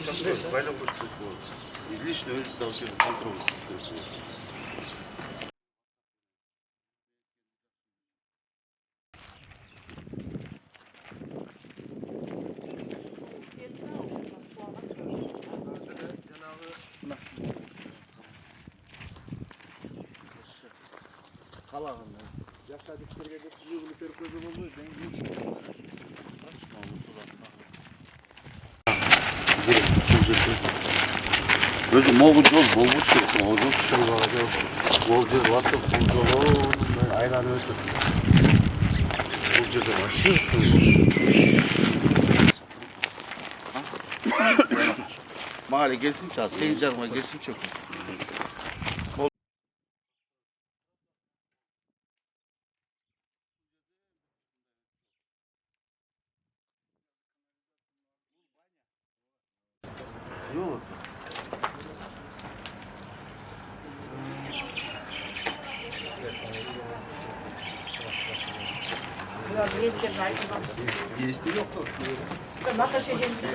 Участковый байлап қойып қойса болады. Лично өзі дауыс жерді контроль істеп қойса болады. Қалағанда. Жақсы әдістерге деп үйгілі періп көзі болмайды. Дәңгі өтші. Өзі молғы жол болмыш керек. Ол жол шыңғаға жол. Ол жер латтық бұл жол айланы өтіп. Бұл жерде машина. Мағали келсінші, 8 жарыма келсінші. Yok. Biraz yestir, belki bak. Есть yok da. Nasıl şey demişsin?